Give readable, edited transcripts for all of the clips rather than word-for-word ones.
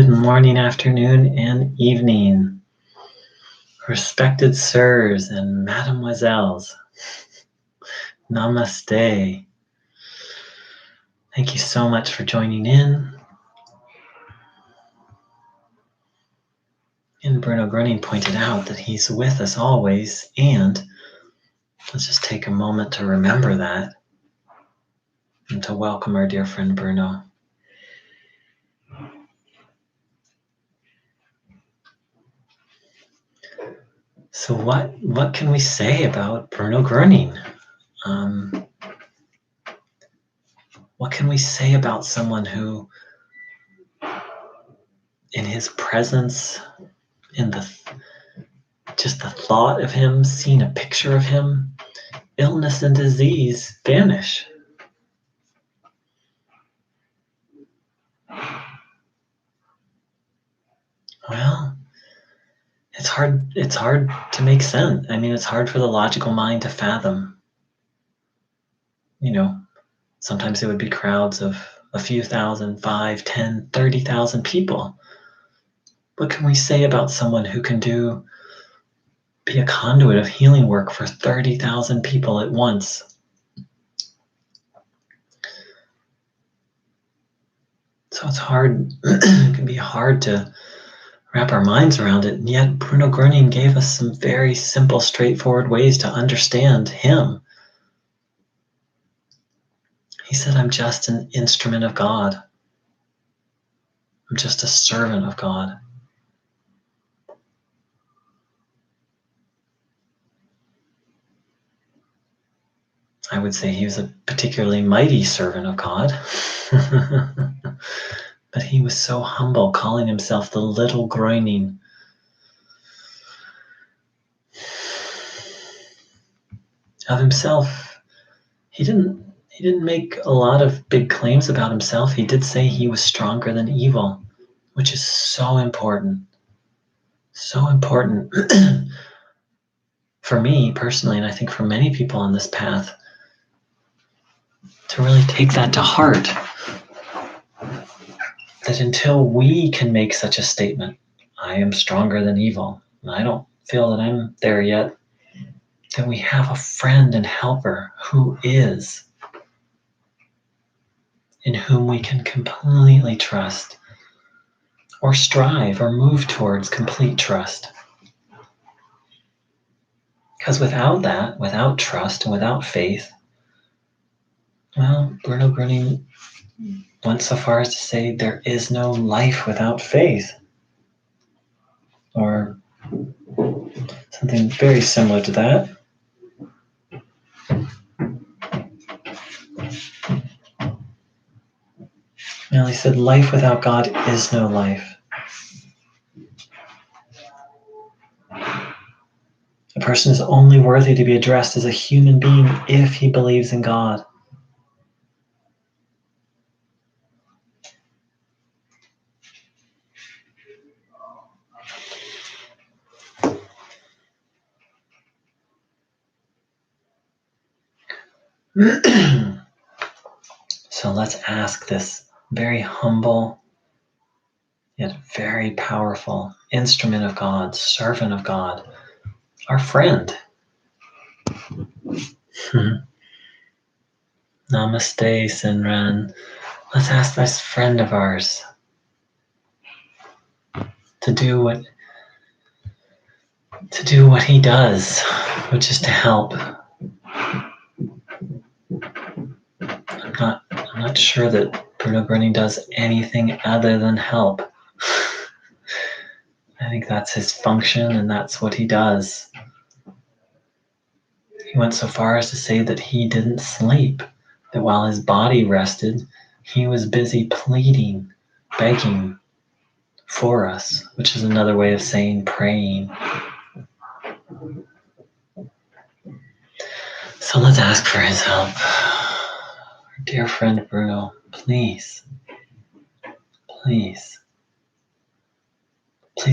Good morning, afternoon, and evening, respected sirs and mademoiselles. Namaste. Thank you so much for joining in. And Bruno Gröning pointed out that he's with us always, and let's just take a moment to remember that and to welcome our dear friend Bruno. So what can we say about Bruno Gröning? What can we say about someone who, in his presence, in just the thought of him, seeing a picture of him, illness and disease vanish? Well, it's hard to make sense. I mean, it's hard for the logical mind to fathom. Sometimes it would be crowds of a few thousand, 5, 10, 30,000 people. What can we say about someone who can be a conduit of healing work for 30,000 people at once? So it's hard, it can be hard to wrap our minds around it, and yet Bruno Gröning gave us some very simple, straightforward ways to understand him. He said, I'm just an instrument of God. I'm just a servant of God. I would say he was a particularly mighty servant of God. But he was so humble, calling himself the little Gröning. Of himself, he didn't make a lot of big claims about himself. He did say he was stronger than evil, which is so important. So important for me personally, and I think for many people on this path, to really take that to heart. That until we can make such a statement, I am stronger than evil, and I don't feel that I'm there yet, that we have a friend and helper who is, in whom we can completely trust, or strive or move towards complete trust. Because without that, without trust and without faith, well, Bruno Gröning went so far as to say there is no life without faith. Or something very similar to that. Well, he said, life without God is no life. A person is only worthy to be addressed as a human being if he believes in God. So let's ask this very humble, yet very powerful instrument of God, servant of God, our friend. Namaste, Sinran. Let's ask this friend of ours to do what he does, which is to help. I'm not sure that Bruno Gröning does anything other than help. I think that's his function, and that's what he does. He went so far as to say that he didn't sleep, that while his body rested, he was busy pleading, begging for us, which is another way of saying praying. So let's ask for his help. Our dear friend Bruno, please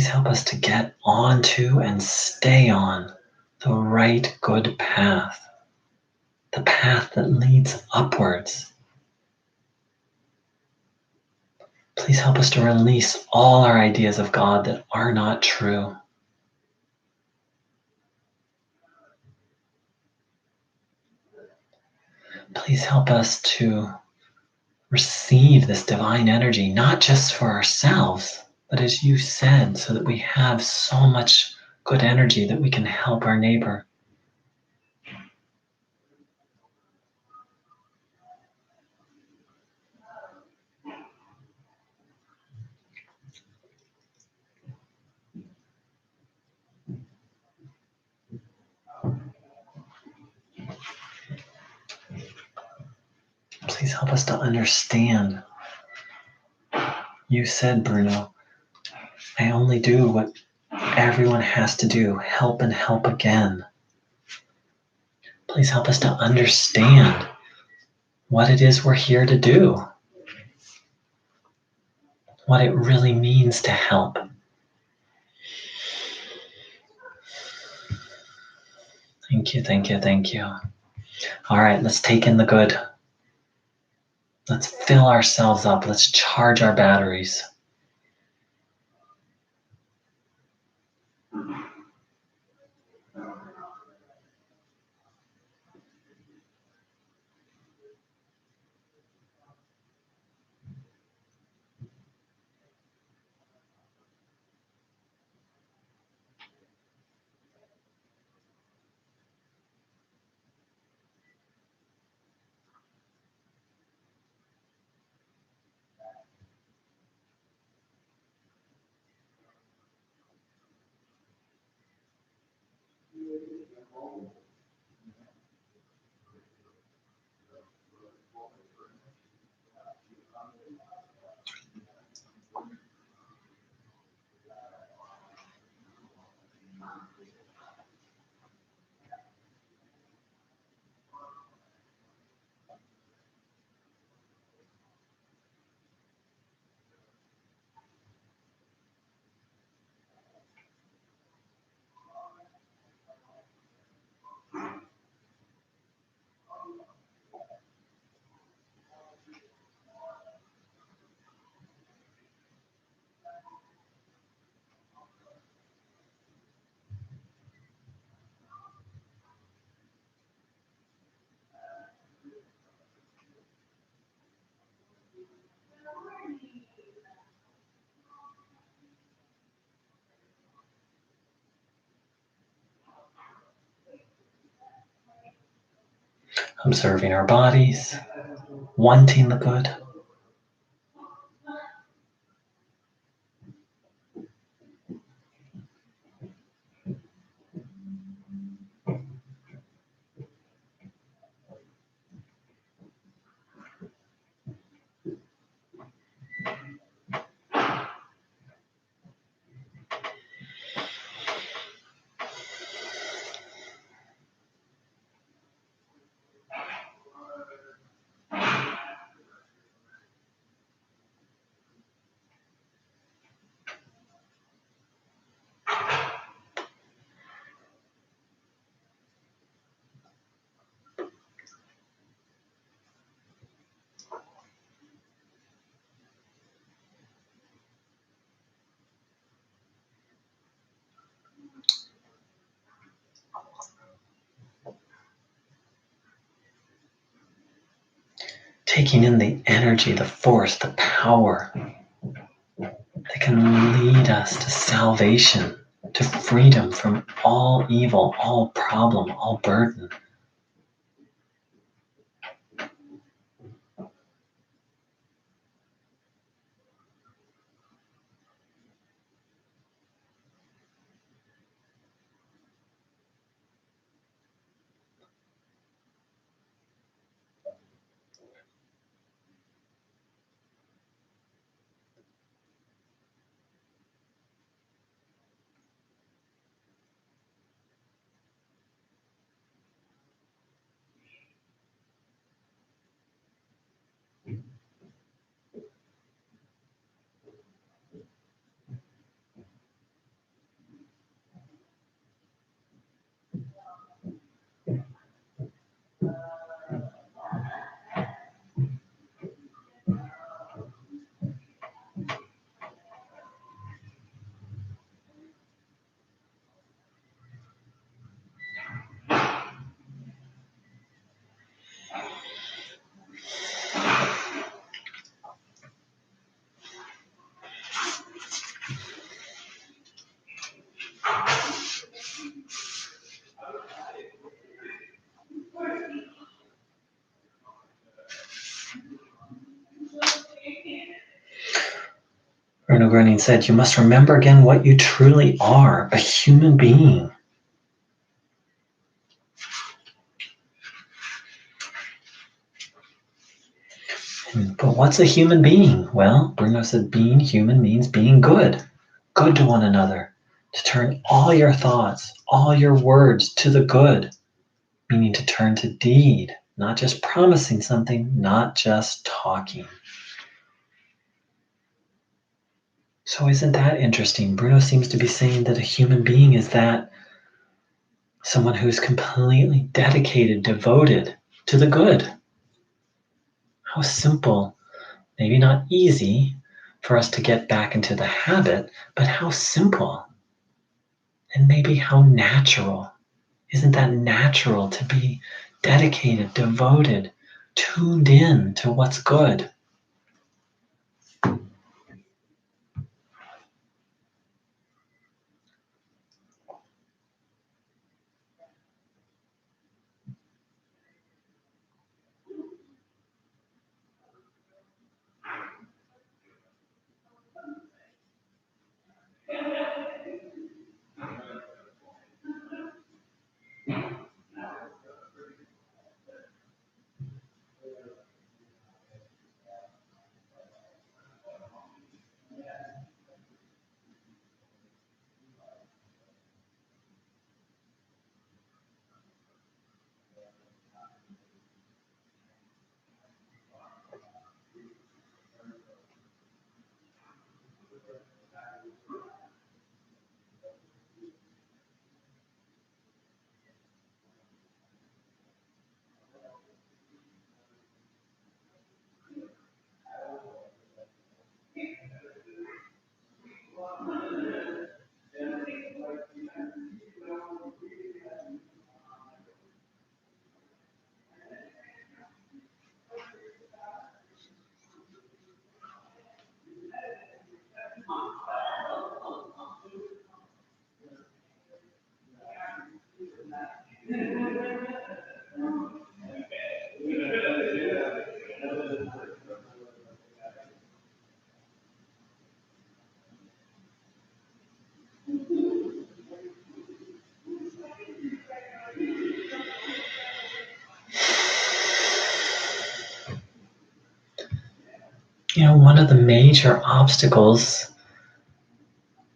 help us to get onto and stay on the right good path, the path that leads upwards. Please help us to release all our ideas of God that are not true. Please help us to receive this divine energy, not just for ourselves, but as you said, so that we have so much good energy that we can help our neighbor. Please help us to understand. You said, Bruno, I only do what everyone has to do, help and help again. Please help us to understand what it is we're here to do, what it really means to help. Thank you, thank you, thank you. All right, let's take in the good. Let's fill ourselves up. Let's charge our batteries. Observing our bodies, wanting the good. Taking in the energy, the force, the power that can lead us to salvation, to freedom from all evil, all problem, all burden. Bruno Gröning said, "You must remember again what you truly are, a human being." But what's a human being? Well, Bruno said being human means being good to one another, to turn all your thoughts, all your words to the good, meaning to turn to deed, not just promising something, not just talking. So isn't that interesting? Bruno seems to be saying that a human being is that someone who's completely dedicated, devoted to the good. How simple, maybe not easy for us to get back into the habit, but how simple and maybe how natural. Isn't that natural to be dedicated, devoted, tuned in to what's good? One of the major obstacles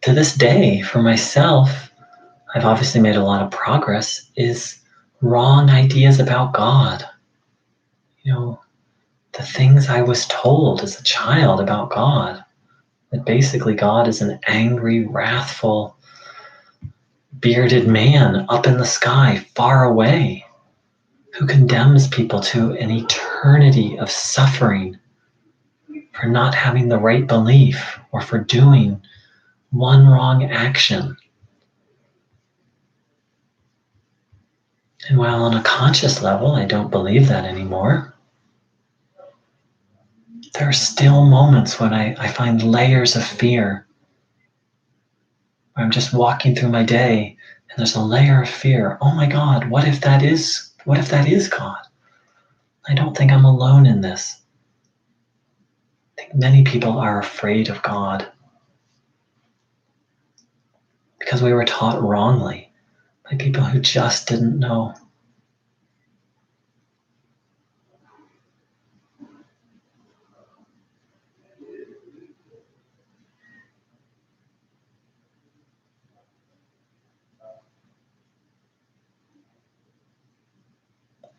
to this day for myself, I've obviously made a lot of progress, is wrong ideas about God. The things I was told as a child about God, that basically God is an angry, wrathful, bearded man up in the sky, far away, who condemns people to an eternity of suffering for not having the right belief or for doing one wrong action. And while on a conscious level, I don't believe that anymore, there are still moments when I find layers of fear. Where I'm just walking through my day and there's a layer of fear. Oh my God, what if that is God? I don't think I'm alone in this. I think many people are afraid of God because we were taught wrongly by people who just didn't know.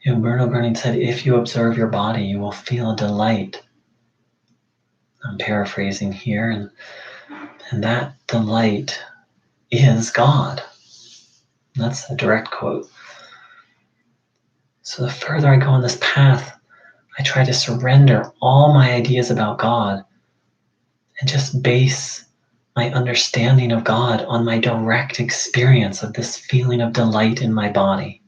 Bruno Gröning said, if you observe your body, you will feel a delight. I'm paraphrasing here, and that delight is God. That's a direct quote. So the further I go on this path, I try to surrender all my ideas about God and just base my understanding of God on my direct experience of this feeling of delight in my body.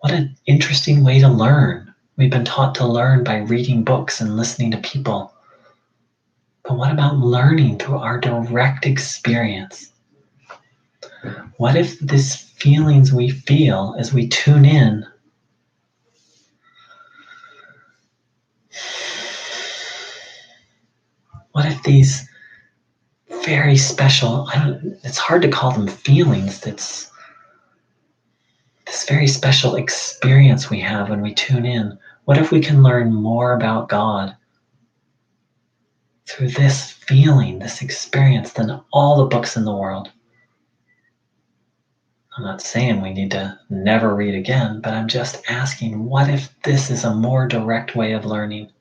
What an interesting way to learn. We've been taught to learn by reading books and listening to people. But what about learning through our direct experience? What if these feelings we feel as we tune in what if these very special, it's hard to call them feelings, it's this very special experience we have when we tune in. What if we can learn more about God through this feeling, this experience, than all the books in the world? I'm not saying we need to never read again, but I'm just asking, what if this is a more direct way of learning?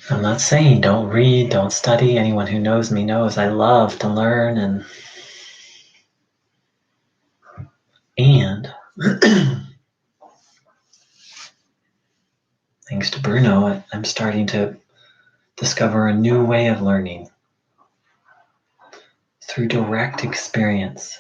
I'm not saying don't read, don't study. Anyone who knows me knows I love to learn, and thanks to Bruno, I'm starting to discover a new way of learning through direct experience.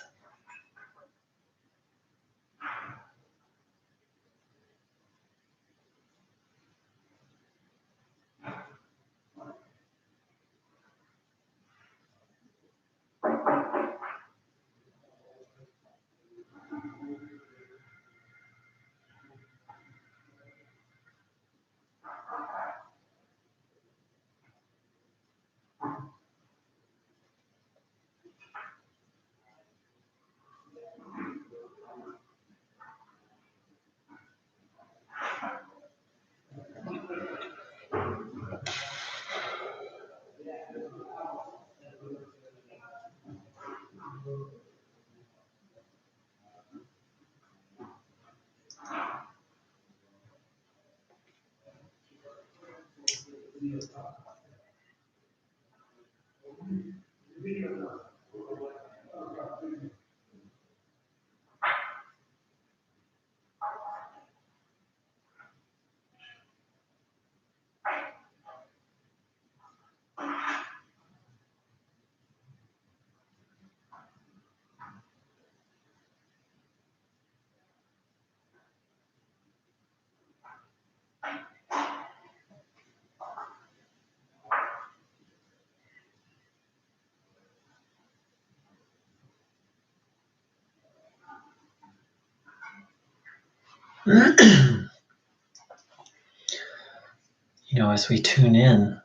as we tune in.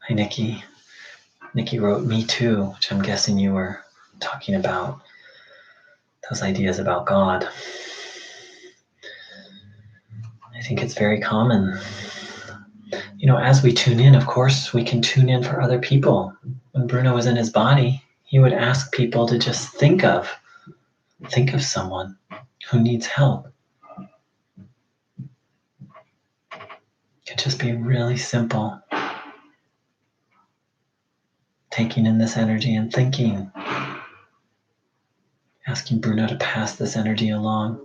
Hi, Nikki. Nikki wrote "Me Too," which I'm guessing you were talking about those ideas about God. I think it's very common. As we tune in, of course, we can tune in for other people. When Bruno was in his body, he would ask people to just think of someone who needs help. It could just be really simple. Taking in this energy and thinking, asking Bruno to pass this energy along.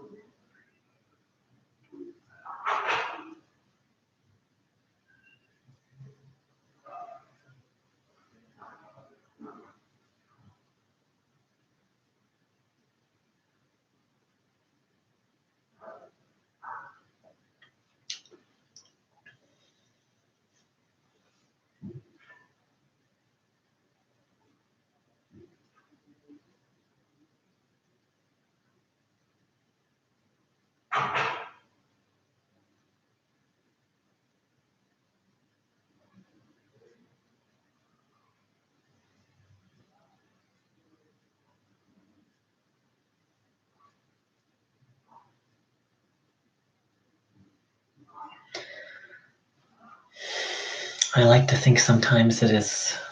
I like to think sometimes that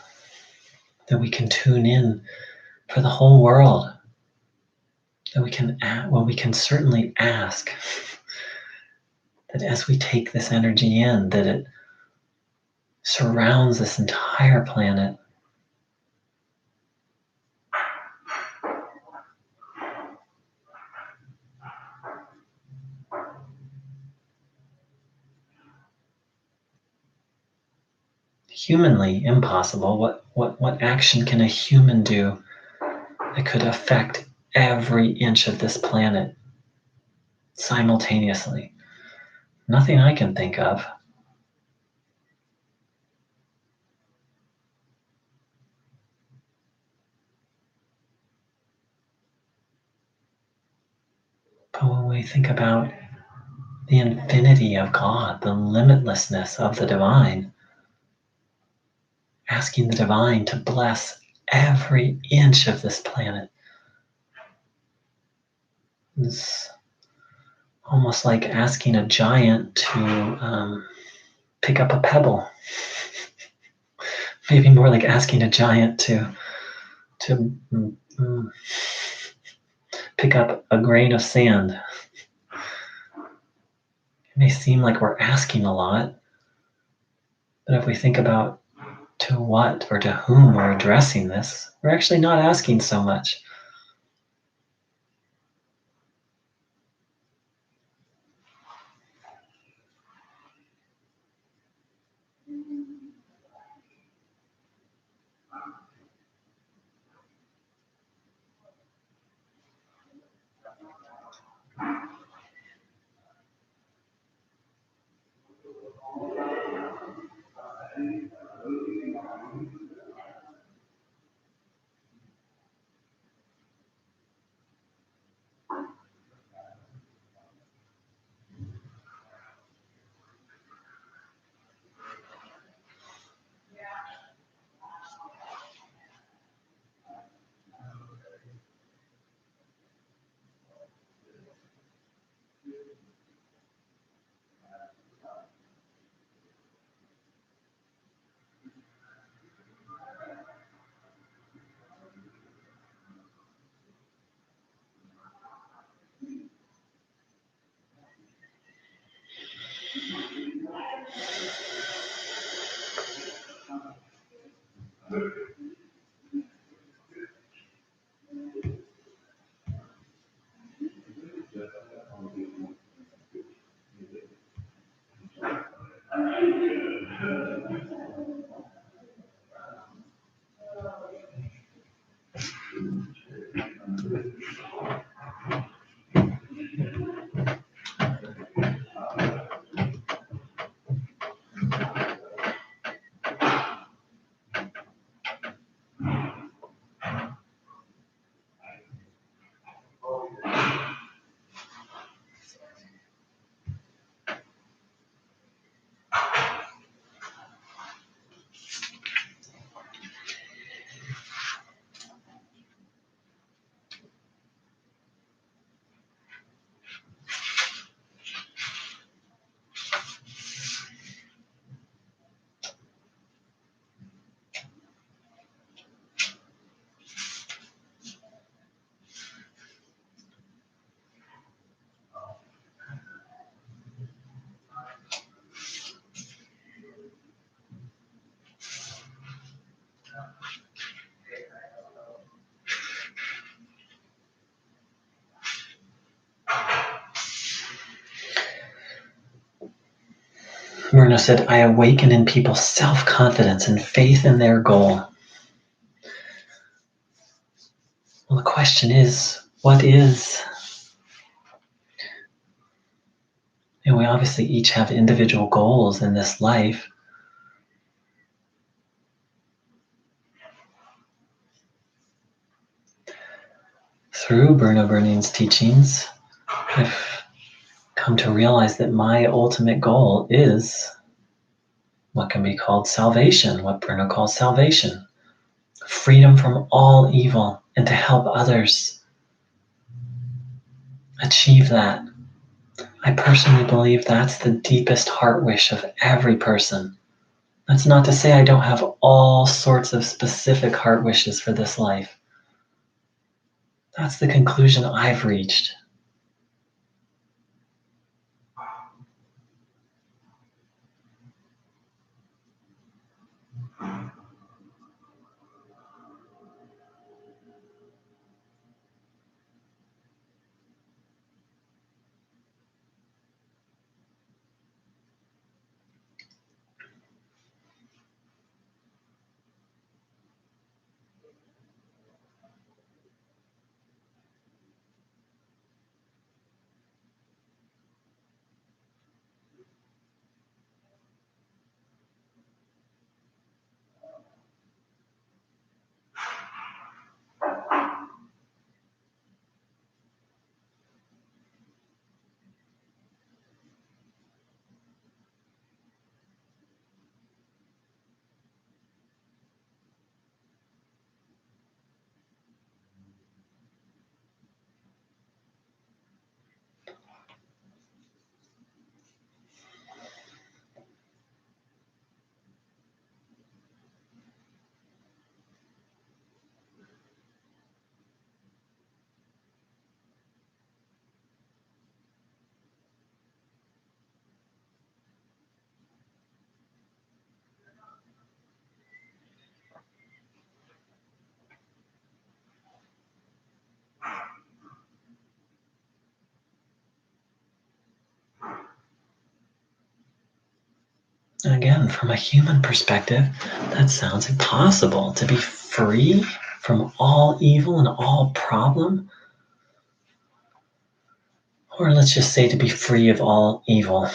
we can tune in for the whole world. That we can certainly ask that as we take this energy in, that it surrounds this entire planet. Humanly impossible. What action can a human do that could affect every inch of this planet simultaneously? Nothing I can think of. But when we think about the infinity of God, the limitlessness of the divine, asking the divine to bless every inch of this planet is almost like asking a giant to pick up a pebble. Maybe more like asking a giant to pick up a grain of sand. It may seem like we're asking a lot, but if we think about to what or to whom we're addressing this, we're actually not asking so much. Bruno said, I awaken in people self-confidence and faith in their goal. Well, the question is, what is? We obviously each have individual goals in this life. Through Bruno Bernardin's teachings, I've come to realize that my ultimate goal is what can be called salvation, what Bruno calls salvation, freedom from all evil, and to help others achieve that. I personally believe that's the deepest heart wish of every person. That's not to say I don't have all sorts of specific heart wishes for this life. That's the conclusion I've reached. And again, from a human perspective, that sounds impossible. To be free from all evil and all problem, or let's just say to be free of all evil.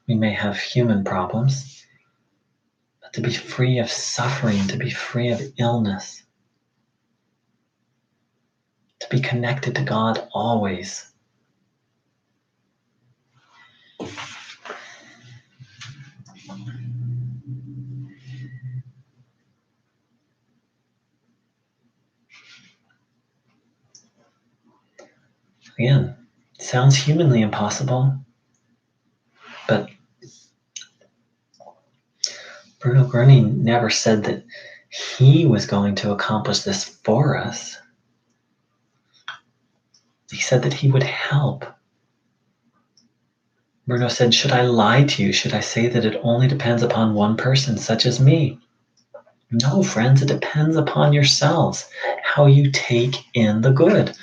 We may have human problems, but to be free of suffering, to be free of illness, to be connected to God always. Again, sounds humanly impossible, but Bruno Bernardin never said that he was going to accomplish this for us. He said that he would help. Bruno said, should I lie to you? Should I say that it only depends upon one person, such as me? No, friends, it depends upon yourselves, how you take in the good.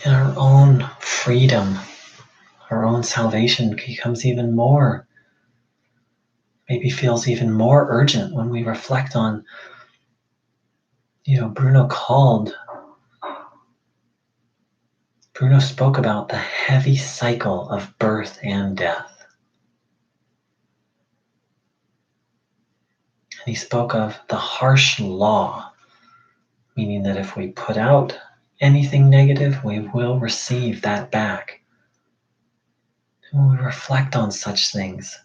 In our own freedom, our own own salvation becomes even more, maybe feels even more urgent when we reflect on, Bruno spoke about the heavy cycle of birth and death. And he spoke of the harsh law, meaning that if we put out anything negative, we will receive that back. And when we reflect on such things,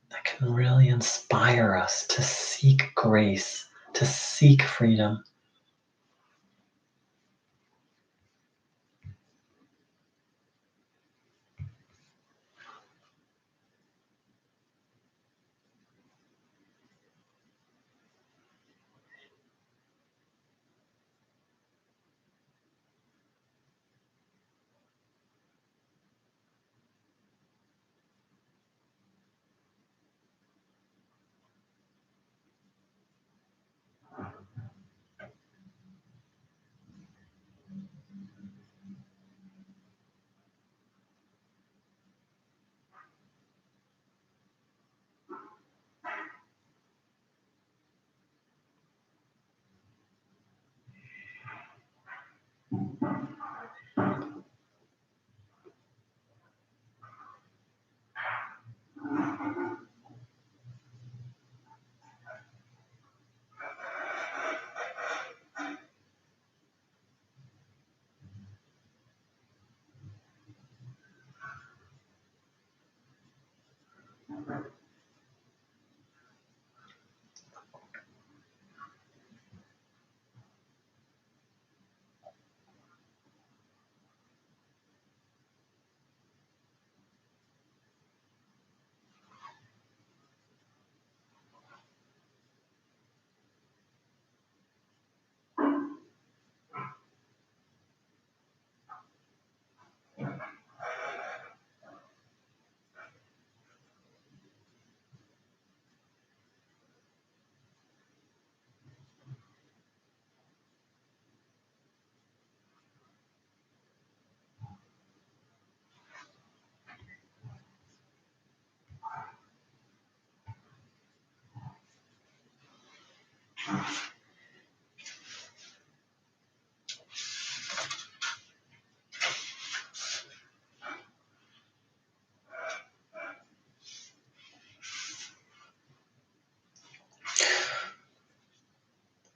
that can really inspire us to seek grace, to seek freedom.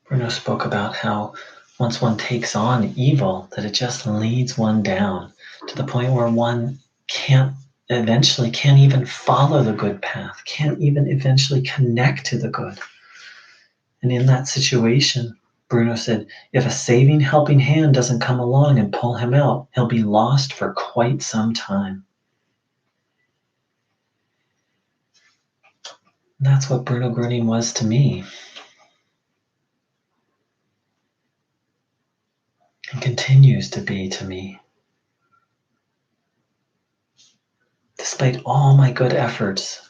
Bruno spoke about how once one takes on evil, that it just leads one down to the point where one can't even follow the good path, can't even eventually connect to the good. And in that situation, Bruno said, if a saving helping hand doesn't come along and pull him out, he'll be lost for quite some time. And that's what Bruno Gruning was to me. And continues to be to me. Despite all my good efforts,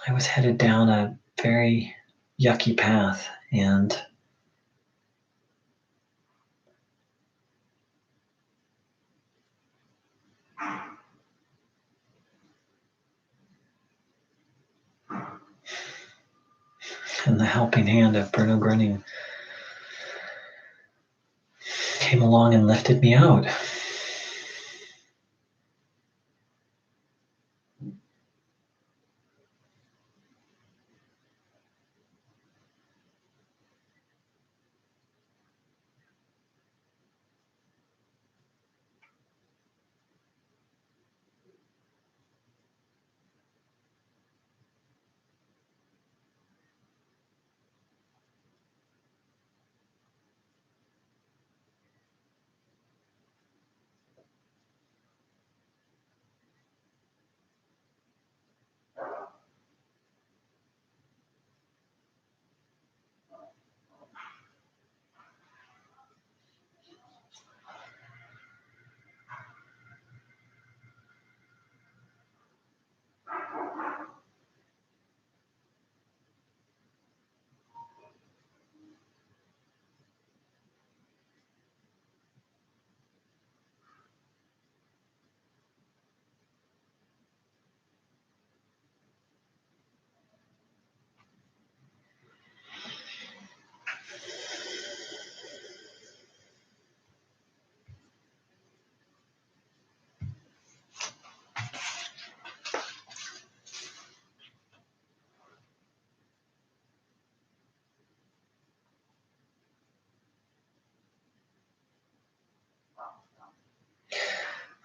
I was headed down a very yucky path, and the helping hand of Bruno Gruning came along and lifted me out.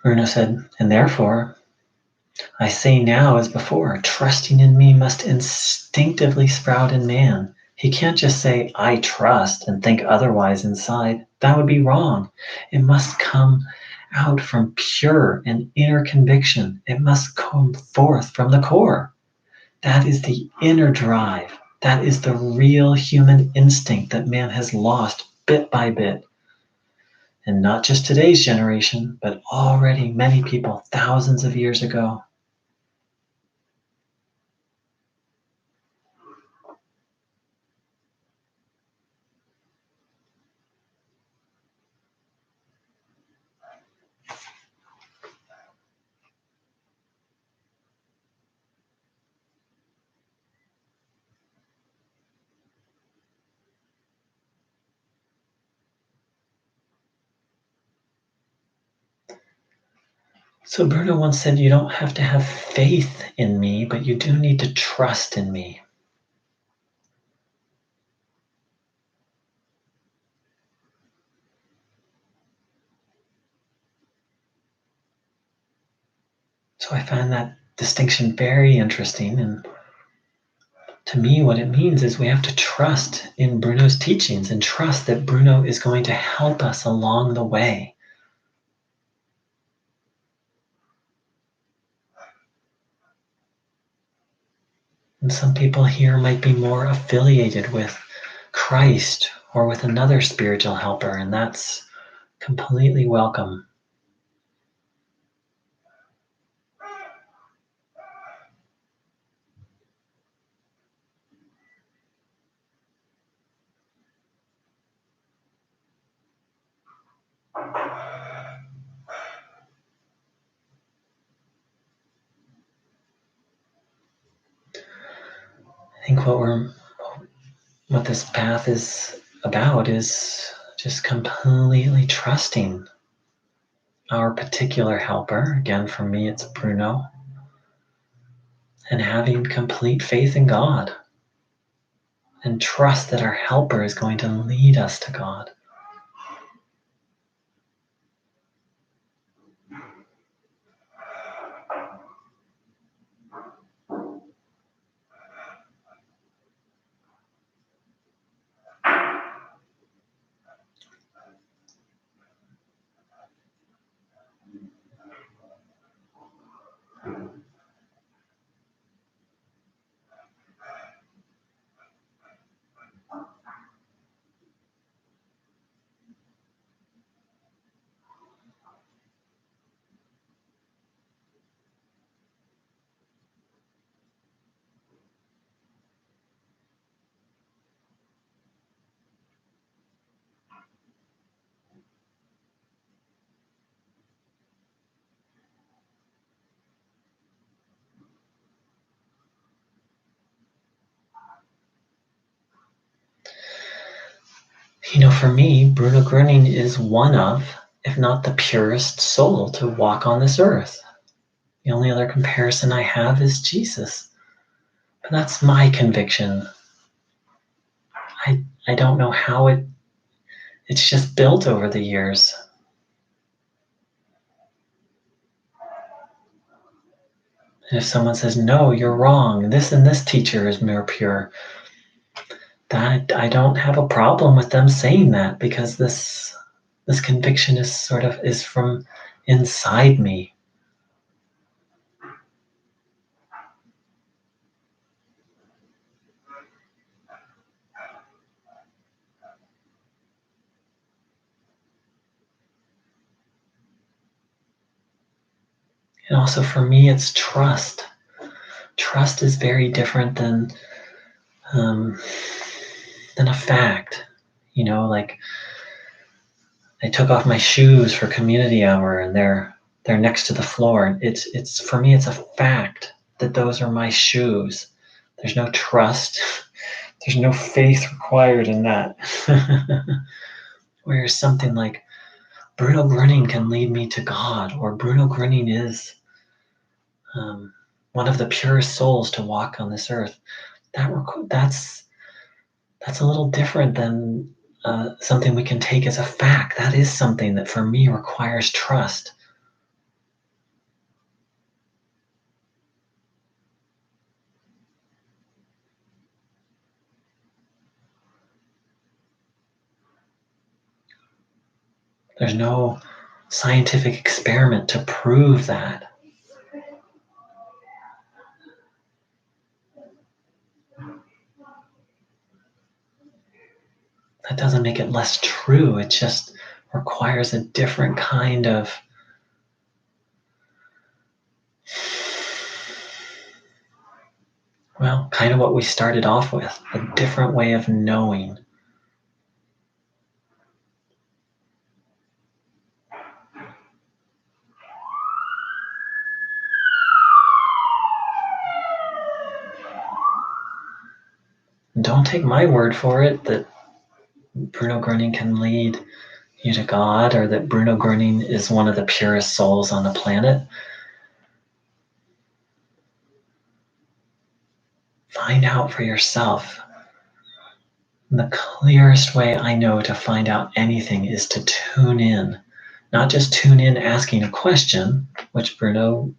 Bruno said, and therefore, I say now as before, trusting in me must instinctively sprout in man. He can't just say, I trust, and think otherwise inside. That would be wrong. It must come out from pure and inner conviction. It must come forth from the core. That is the inner drive. That is the real human instinct that man has lost bit by bit. And not just today's generation, but already many people thousands of years ago. So Bruno once said, you don't have to have faith in me, but you do need to trust in me. So I find that distinction very interesting. And to me, what it means is we have to trust in Bruno's teachings and trust that Bruno is going to help us along the way. And some people here might be more affiliated with Christ or with another spiritual helper, and that's completely welcome. I think what this path is about is just completely trusting our particular helper. Again, for me, it's Bruno. And having complete faith in God and trust that our helper is going to lead us to God. For me, Bruno Gröning is one of, if not the purest soul to walk on this earth. The only other comparison I have is Jesus. But that's my conviction. I don't know how it's just built over the years. And if someone says, no, you're wrong, this and this teacher is more pure, that I don't have a problem with them saying that, because this conviction is from inside me. And also for me, it's trust. Trust is very different than a fact. Like I took off my shoes for community hour and they're next to the floor. It's for me, it's a fact that those are my shoes. There's no trust. There's no faith required in that. Whereas something like Bruno Gröning can lead me to God, or Bruno Gröning is one of the purest souls to walk on this earth. That's a little different than something we can take as a fact. That is something that for me requires trust. There's no scientific experiment to prove that. That doesn't make it less true. It just requires a different kind of kind of what we started off with, a different way of knowing. And don't take my word for it that Bruno Gröning can lead you to God or that Bruno Gröning is one of the purest souls on the planet. Find out for yourself. And the clearest way I know to find out anything is to tune in. Not just tune in asking a question, which Bruno,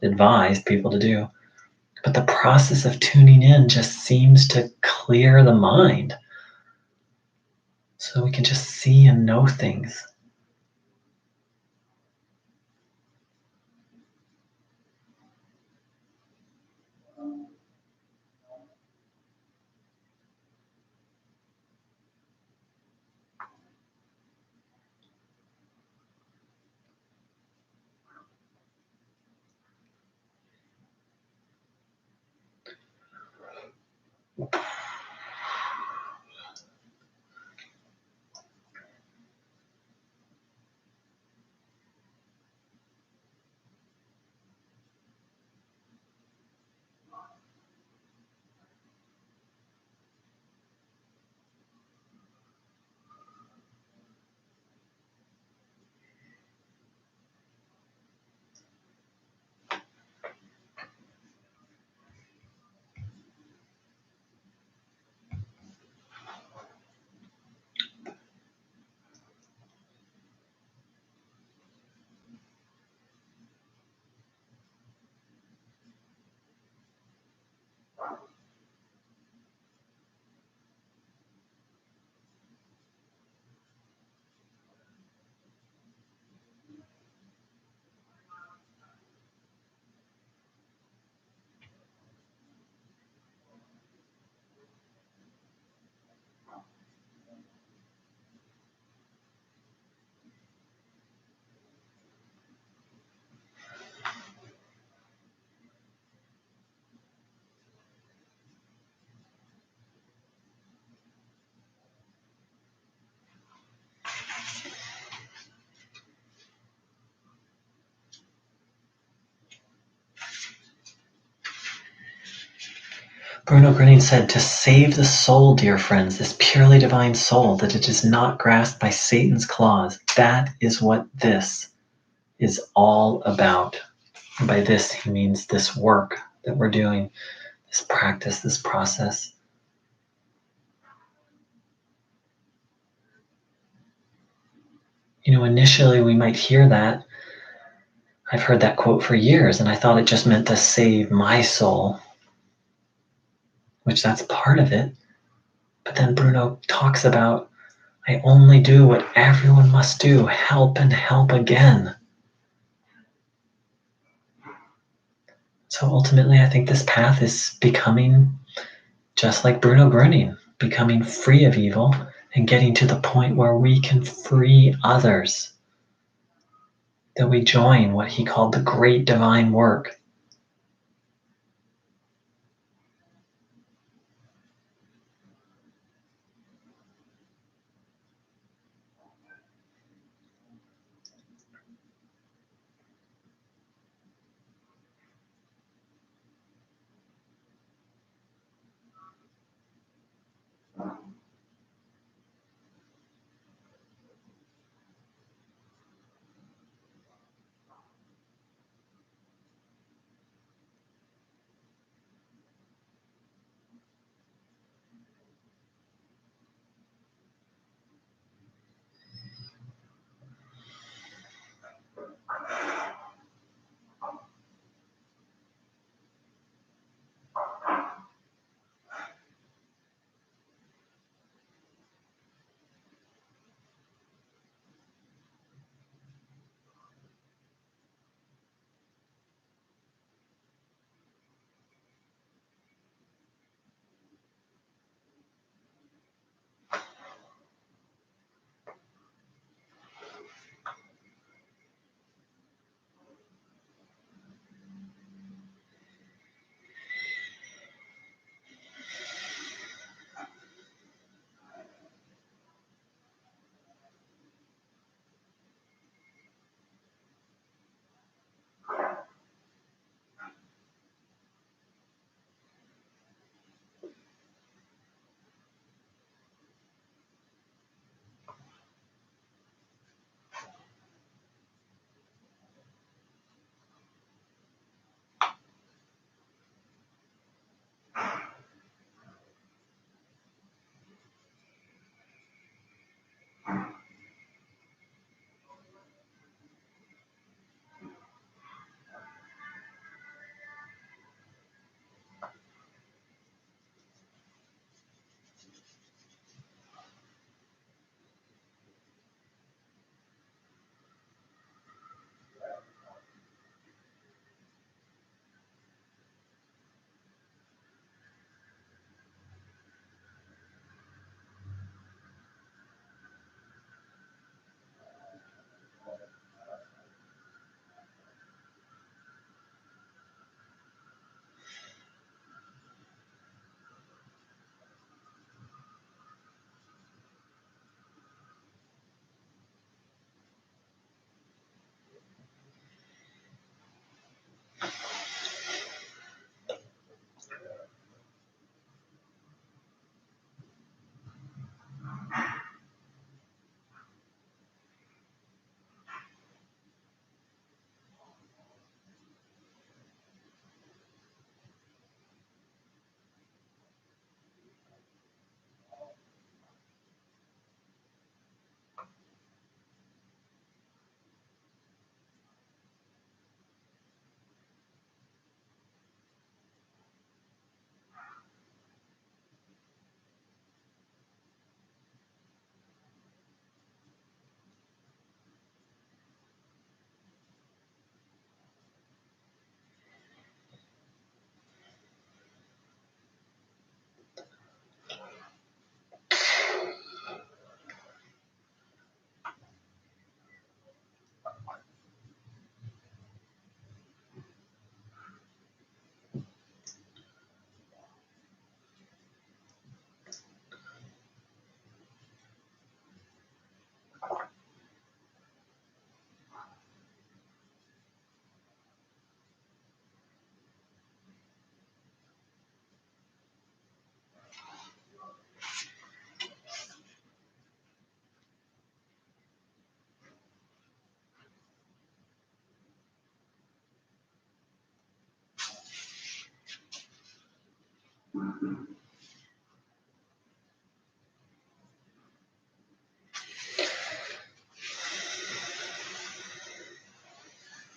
advised people to do, but the process of tuning in just seems to clear the mind so we can just see and know things. Bruno Gröning said, "To save the soul, dear friends, this purely divine soul, that it is not grasped by Satan's claws, that is what this is all about." And by this, he means this work that we're doing, this practice, this process. Initially we might hear that. I've heard that quote for years, and I thought it just meant to save my soul, which that's part of it. But then Bruno talks about, I only do what everyone must do, help and help again. So ultimately, I think this path is becoming just like Bruno Gröning, becoming free of evil and getting to the point where we can free others. That we join what he called the great divine work.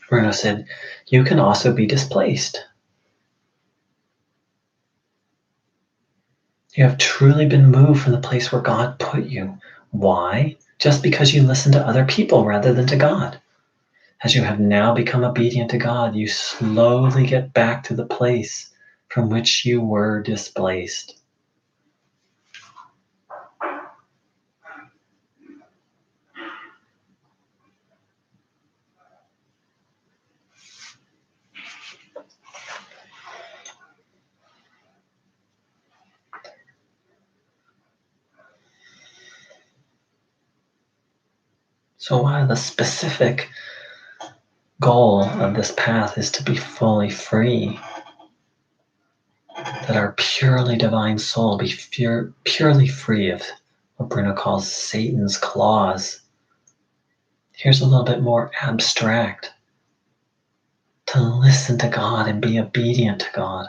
Bruno said, you can also be displaced. You have truly been moved from the place where God put you. Why? Just because you listen to other people rather than to God. As you have now become obedient to God, you slowly get back to the place from which you were displaced. So while the specific goal of this path is to be fully free, that our purely divine soul be purely free of what Bruno calls Satan's claws, here's a little bit more abstract. To listen to God and be obedient to God.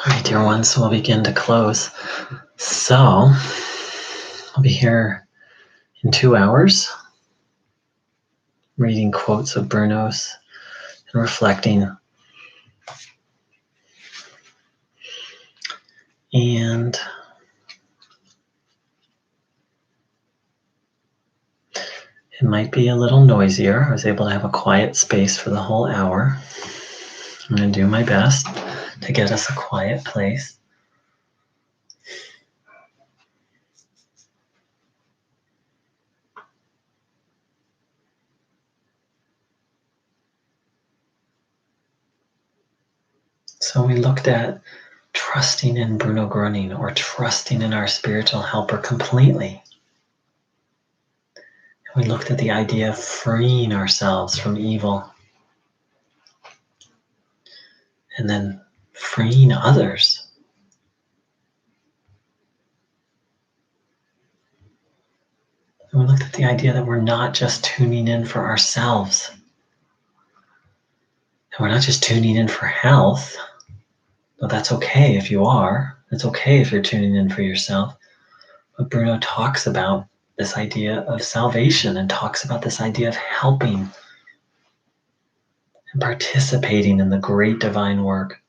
All right, dear ones, so we'll begin to close. So, I'll be here in 2 hours, reading quotes of Bruno's and reflecting. And it might be a little noisier. I was able to have a quiet space for the whole hour. I'm going to do my best to get us a quiet place. So we looked at trusting in Bruno Gröning, or trusting in our spiritual helper completely. We looked at the idea of freeing ourselves from evil, and then freeing others. And we looked at the idea that we're not just tuning in for ourselves. And we're not just tuning in for health. Well, that's okay if you are. It's okay if you're tuning in for yourself. But Bruno talks about this idea of salvation and talks about this idea of helping and participating in the great divine work.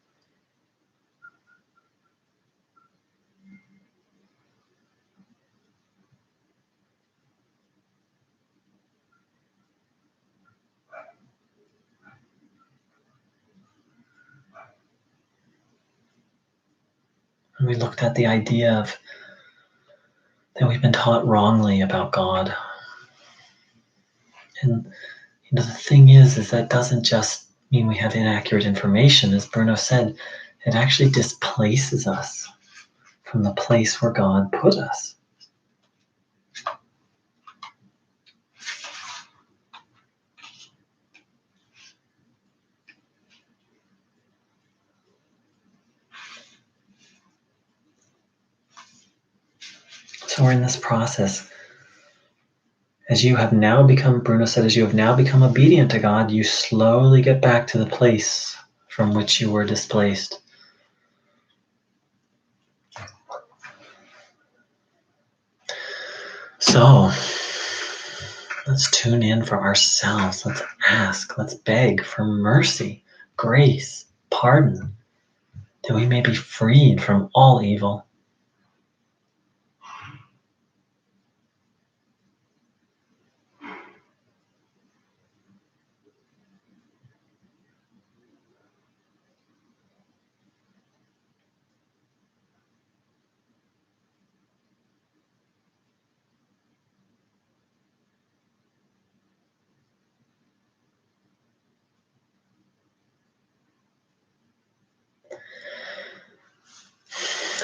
And we looked at the idea of that we've been taught wrongly about God. And the thing is that doesn't just mean we have inaccurate information. As Bruno said, it actually displaces us from the place where God put us. So we're in this process. As you have now become, Bruno said, as you have now become obedient to God, you slowly get back to the place from which you were displaced. So let's tune in for ourselves. Let's ask, let's beg for mercy, grace, pardon, that we may be freed from all evil.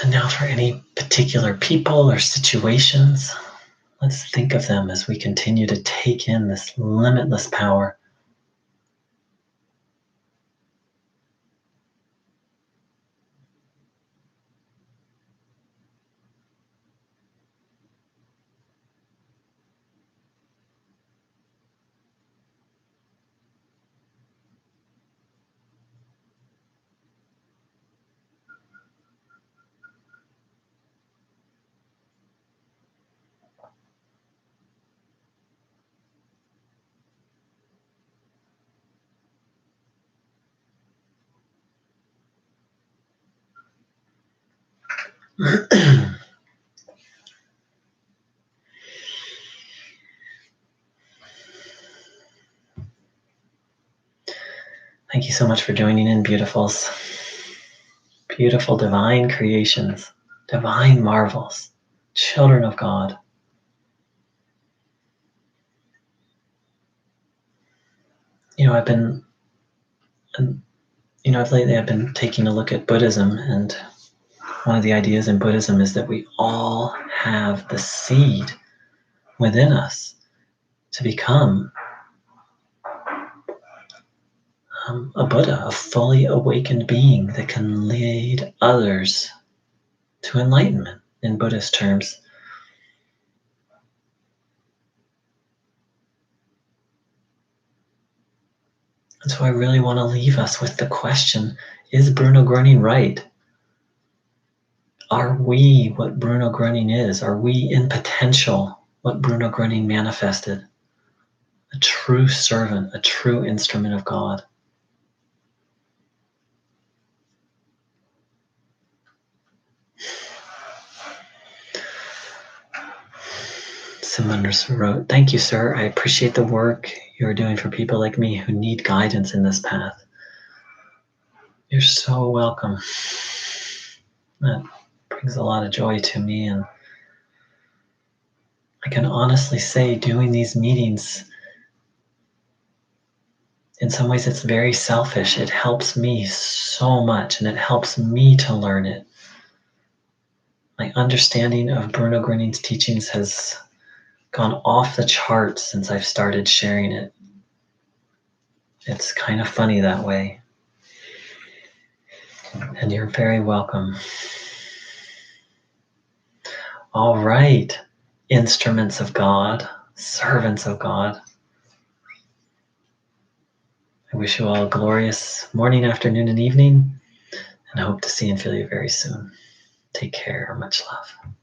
And now, for any particular people or situations, let's think of them as we continue to take in this limitless power. Thank you so much for joining in, beautifuls. Beautiful divine creations, divine marvels, children of God. I've been taking a look at Buddhism, and one of the ideas in Buddhism is that we all have the seed within us to become a Buddha, a fully awakened being that can lead others to enlightenment in Buddhist terms. And so I really want to leave us with the question, is Bruno Gröning right? Are we what Bruno Gröning is? Are we in potential what Bruno Gröning manifested? A true servant, a true instrument of God. Someone wrote, "Thank you, sir. I appreciate the work you are doing for people like me who need guidance in this path." You're so welcome. That brings a lot of joy to me, and I can honestly say doing these meetings, in some ways it's very selfish. It helps me so much, and it helps me to learn it. My understanding of Bruno Gröning's teachings has gone off the charts since I've started sharing it. It's kind of funny that way. And you're very welcome. All right, instruments of God, servants of God. I wish you all a glorious morning, afternoon, and evening, and I hope to see and feel you very soon. Take care. Much love.